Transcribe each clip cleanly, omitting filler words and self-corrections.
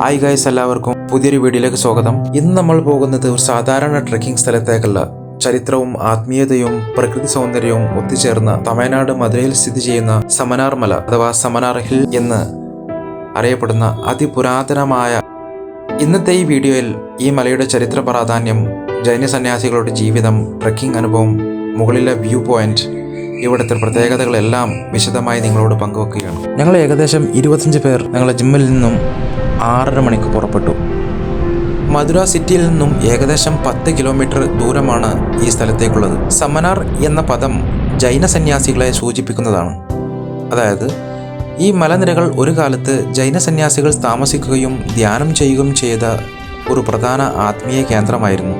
Hi guys, എല്ലാവർക്കും പുതിയൊരു വീഡിയോയിലേക്ക് സ്വാഗതം. ഇന്ന് നമ്മൾ പോകുന്നത് ഒരു സാധാരണ ട്രെക്കിംഗ് സ്ഥലത്തേക്കല്ല. ചരിത്രവും ആത്മീയതയും പ്രകൃതി സൗന്ദര്യവും ഒത്തുചേർന്ന തമിഴ്നാട് മധുരയിൽ സ്ഥിതി ചെയ്യുന്ന സമനാർ മല അഥവാ സമനാർ ഹിൽ എന്ന് അറിയപ്പെടുന്ന അതിപുരാതനമായ ഇന്നത്തെ ഈ വീഡിയോയിൽ ഈ മലയുടെ ചരിത്ര പ്രാധാന്യം, ജൈന സന്യാസികളുടെ ജീവിതം, ട്രെക്കിംഗ് അനുഭവം, മുകളിലെ വ്യൂ പോയിന്റ്, ഇവിടുത്തെ പ്രത്യേകതകളെല്ലാം വിശദമായി നിങ്ങളോട് പങ്കുവെക്കുകയാണ്. ഞങ്ങൾ ഏകദേശം 25 പേർ ഞങ്ങളെ ജിമ്മിൽ നിന്നും 6:30 മണിക്ക് പുറപ്പെട്ടു. മധുര സിറ്റിയിൽ നിന്നും ഏകദേശം 10 കിലോമീറ്റർ ദൂരമാണ് ഈ സ്ഥലത്തേക്കുള്ളത്. സമനാർ എന്ന പദം ജൈന സന്യാസികളെ സൂചിപ്പിക്കുന്നതാണ്. അതായത് ഈ മലനിരകൾ ഒരു കാലത്ത് ജൈന സന്യാസികൾ താമസിക്കുകയും ധ്യാനം ചെയ്യുകയും ചെയ്ത ഒരു പ്രധാന ആത്മീയ കേന്ദ്രമായിരുന്നു.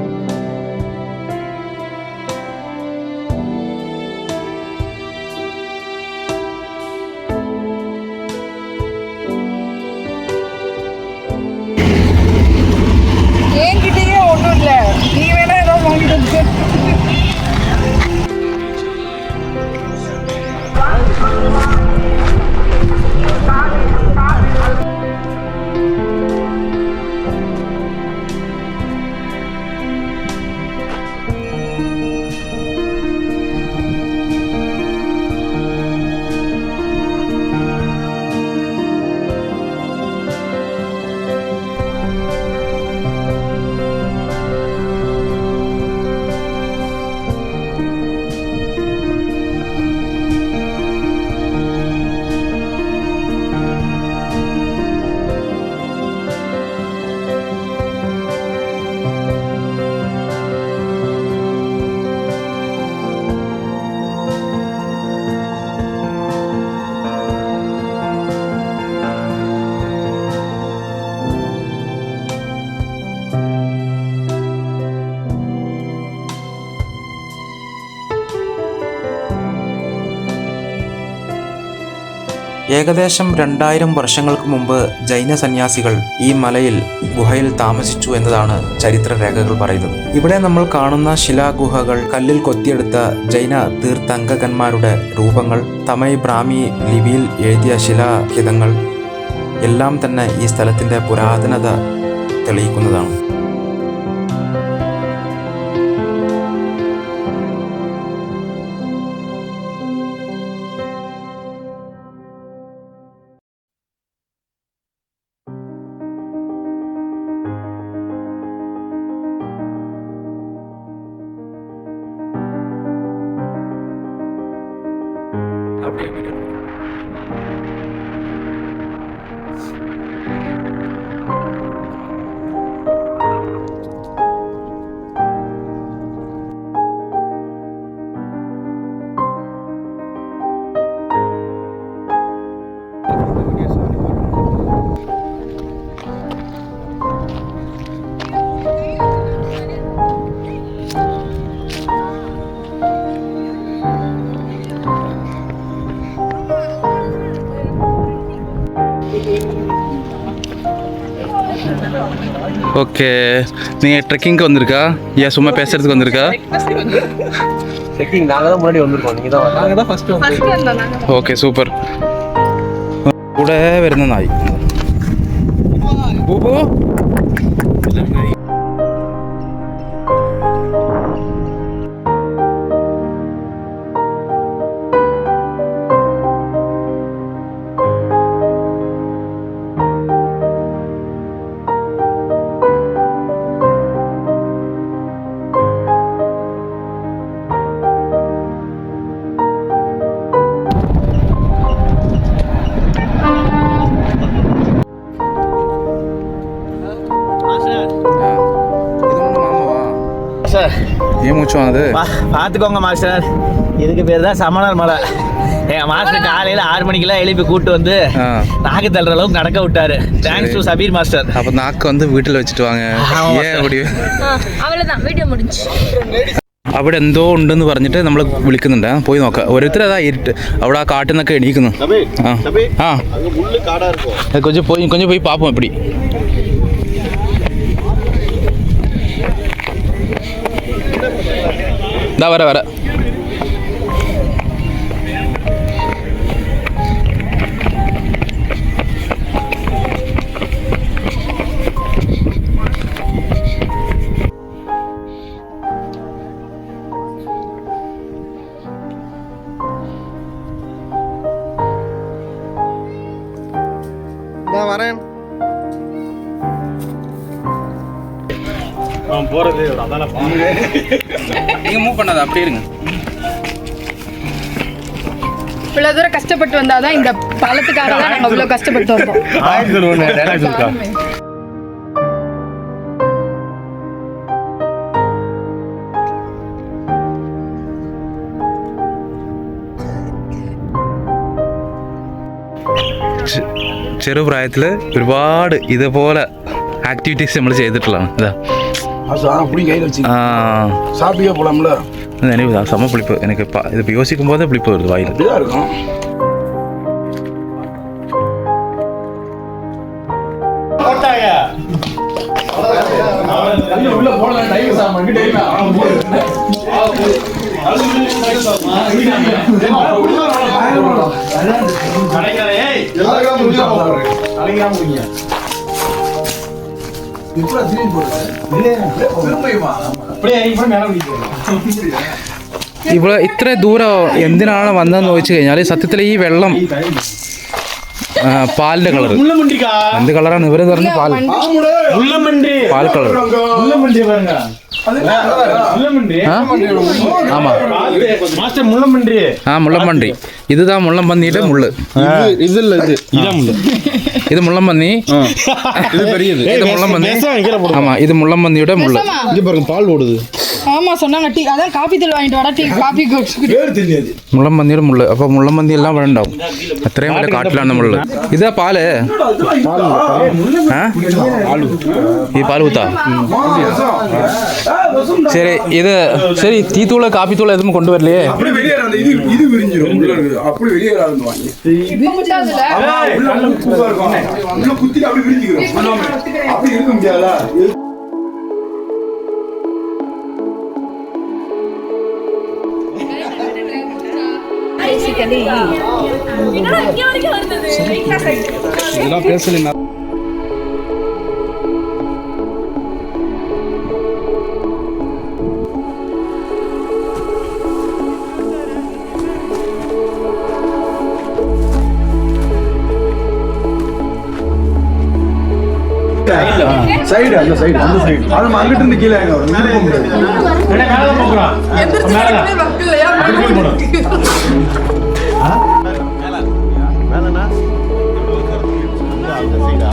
ഏകദേശം 2000 വർഷങ്ങൾക്ക് മുമ്പ് ജൈന സന്യാസികൾ ഈ മലയിൽ ഗുഹയിൽ താമസിച്ചു എന്നതാണ് ചരിത്ര രേഖകൾ പറയുന്നത്. ഇവിടെ നമ്മൾ കാണുന്ന ശിലാഗുഹകൾ, കല്ലിൽ കൊത്തിയെടുത്ത ജൈന തീർത്ഥങ്കരന്മാരുടെ രൂപങ്ങൾ, തമിഴ് ബ്രാഹ്മി ലിപിയിൽ എഴുതിയ ശിലാഹിതങ്ങൾ എല്ലാം തന്നെ ഈ സ്ഥലത്തിൻ്റെ പുരാതനത തെളിയിക്കുന്നതാണ്. ஓகே, நீங்கள் ட்ரெக்கிங்க்கு வந்திருக்கா? ஏன் சும்மா பேசுறதுக்கு வந்திருக்கா? ட்ரெக்கிங் நாங்கள் தான் முன்னாடி வந்திருக்கோம், நீங்கள் தான் நாங்கள் தான் ஃபஸ்ட்டு வந்தோம். Okay, super. കൂടെ വരുന്ന നായി ബൂബു. ஏன் மூச்சுவானது பார்த்துக்கோங்க மாஸ்டர், இதுக்கு பேர் தான் சமணர் மலை. என் மாஸ்டர் காலையில் 6 மணிக்கெல்லாம் எழுப்பி கூட்டு வந்து நாக்கு தள்ளுற அளவுக்கு நடக்க விட்டாரு. Thanks to Sabeer master. அப்போ நாக்கு வந்து വീട്ടിൽ വെച്ചിട്ട് വാങ്ങ. ഏ அப்படி அவ்வளவுதான், வீடியோ முடிஞ்சு. അവിടെ എന്തോ ഉണ്ടെന്ന് പറഞ്ഞിട്ട് നമ്മൾ വിളിക്കുന്നുണ്ട്, പോയി നോക്കാം. ഓരോരുത്തർ അതാ ഇരുട്ട് അവിടെ ആ കാട്ടിൽ നിന്നൊക്കെ എണീക്കുന്നു. கொஞ்சம் போய் பார்ப்போம் எப்படி. இந்தா வர நீங்கள் மூவ் பண்ணாத அப்படியே இருங்க. இவ்வளவு தூரம் கஷ்டப்பட்டு வந்தாதான் இந்த பாலத்துக்காக தான் நாங்க இவ்வளவு கஷ்டப்பட்டு வந்தோம். ചെറുപ്രായത്തിൽ ഒരുപാട് ഇതുപോലെ ആക്ടിവിറ്റീസ് നമ്മൾ ചെയ്തിട്ടുള്ളതാണ്. ഇതാ சாப்பிட்டே போலாம்ல. நினைவு தான், செம்ம புளிப்பு. எனக்கு இது இப்போ யோசிக்கும் போதே புளிப்பு வருது வாயில். இருக்கும் ഇവിടെ ഇത്ര ദൂരം എന്തിനാണ് വന്നതെന്ന് ചോദിച്ചു കഴിഞ്ഞാൽ സത്യത്തിൽ ഈ വെള്ളം പാലിന്റെ കളർ എന്ത് കളറാണ് ഇവര് പറഞ്ഞ പാൽ പാൽ കളർ. ஆமா மாஸ்டர் முள்ளம்பன்றி. முள்ளம்பன்றி. இதுதான் முள்ளம்பன்னியோட முள்ளு. இது இல்ல இது இதான் முள்ளு. இது முள்ளம்பன்னி. இது பெரியது. இது முள்ளம்பன்னி. ஆமா இது முள்ளம்பன்னியோட முள்ளு. இங்க பாருங்க பால் ஓடுது. ஆமா சொன்னாங்க டீ அதான் காபி தூள் வாங்கிட்டு வாடா டீ காபி பேர் தெரியாது. മുള്ളമ്പന്നിയുടെ മുള്ള്. അപ്പോൾ മുള്ളമ്പന്നി എല്ലാം ഇവിടെ ഉണ്ടാവും. അത്രയും വലിയ കാട്ടിലാണ് മുള്ള്. ഇതാ പാല്. ഈ പാല് കുത്താ. ശരി ഇത് ശരി ടീത്തൂള് കാപ്പിത്തൂള് എതും കൊണ്ടുവരില്ലേ? அப்படி வெளியேறாத இது இது விரிஞ்சிரும் உள்ள இருக்கு. அப்படி வெளியேறாது வாங்கி. இது முட்டாதுல உள்ள குப்பா இருக்கும். உள்ள குத்தி அப்படி விரிஞ்சிரும். அப்படி இருக்க முடியாதா? இதெல்லாம் பேசல. சைடு அந்த சைடு அந்த சைடு அது அங்கிட்டு இருந்து கீழே இறங்க வரும். இங்க போக முடியாது. மேல போறோம். மேலனா அந்த சைடா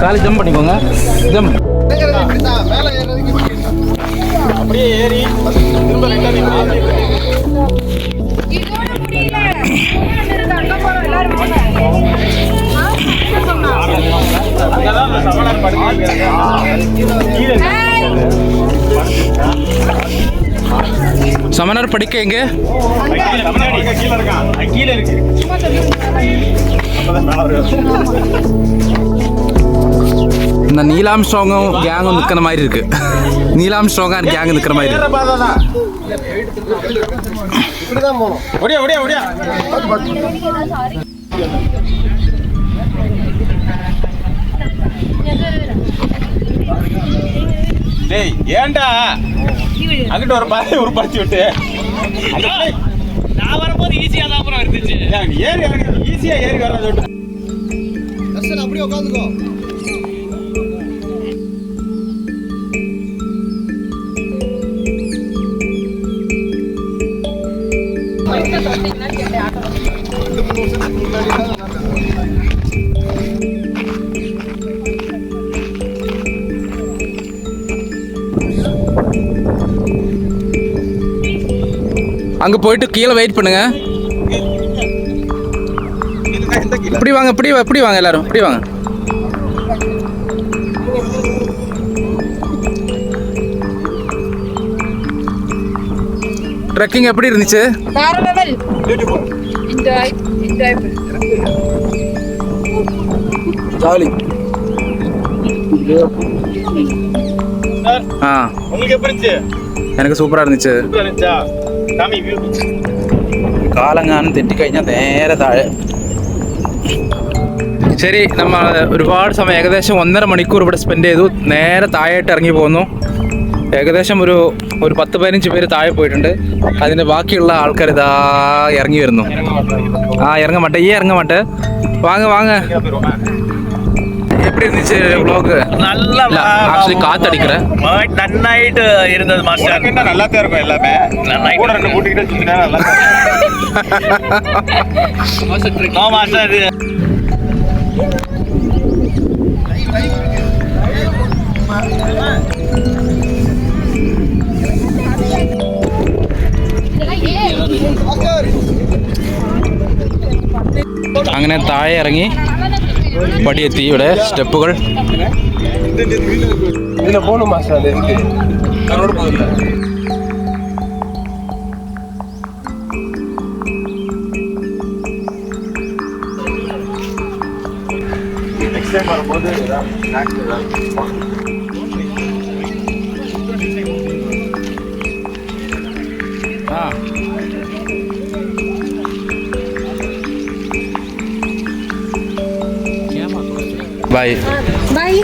காலி ஜம்ப் பண்ணிக்கோங்க. ஜம்ப். அப்படியே ஏறி திரும்ப ரிட்டர்ன் இதோட முடியல அங்க போறோம் எல்லாரும் போங்க. அங்கதான் அந்த சமணர் சமணர் படிக்க எங்க? கீழே இருக்கான். கீழே இருக்கு. இந்த நீலாம் ஸ்ட்ராங்கும் கேங்கும் நிற்கிற மாதிரி இருக்கு. நீலாம் ஸ்ட்ராங்கா கேங் நிற்கிற மாதிரி இருக்கு. இப்படிதான் போகணும். ஒடியா ஒடியா ஒடியா. டேய் ஏன்டா அங்கிட்ட ஒரு பாதி ஒரு பறிச்சு விட்டு நான் வரும்போது ஈஸியா தான் அப்புறம் இருந்துச்சு. ஏறி ஈஸியா ஏறி வர்றத விட்டு அப்படியே உட்காந்துக்கோ. அங்க போயிட்டு கீழே வெயிட் பண்ணுங்க. இப்படி வாங்க இப்படி வாங்க எல்லாரும் இப்படி வாங்க. ட்ரெக்கிங் எப்படி இருந்துச்சு? வேற லெவல். Enjoy jolly. உங்களுக்கு எப்படி இருந்துச்சு? எனக்கு சூப்பரா இருந்துச்சு. കാലങ്ങാനും തെറ്റിക്കഴിഞ്ഞാൽ നേരെ താഴെ. ശരി, നമ്മൾ ഒരുപാട് സമയം ഏകദേശം 1.5 മണിക്കൂർ ഇവിടെ സ്പെൻഡ് ചെയ്തു. നേരെ താഴെയായിട്ട് ഇറങ്ങി പോന്നു. ഏകദേശം ഒരു 10-15 പേര് താഴെ പോയിട്ടുണ്ട്. അതിൻ്റെ ബാക്കിയുള്ള ആൾക്കാർ ഇതാ ഇറങ്ങി വരുന്നു. ഇറങ്ങ മാട്ടെ, ഇറങ്ങ മാട്ടെ, വാങ്ങ. எப்படி இருந்துச்சு vlog? நல்ல ஆக்சுவலி காத்தடிக்கிறேன். நன்னாயிட்டு இருந்தது மாஸ்டர். நல்லா தான் இருக்கும் எல்லாமே. நன்னாயிட்டு கூட ரெண்டு கூட்டிட்டு வச்சிருந்தா நல்லா இருக்கும். No master. അങ്ങനെ താഴെ ഇറങ്ങി പടിയെത്തി. ഇവിടെ സ്റ്റെപ്പുകൾ. ബൈ. Bye.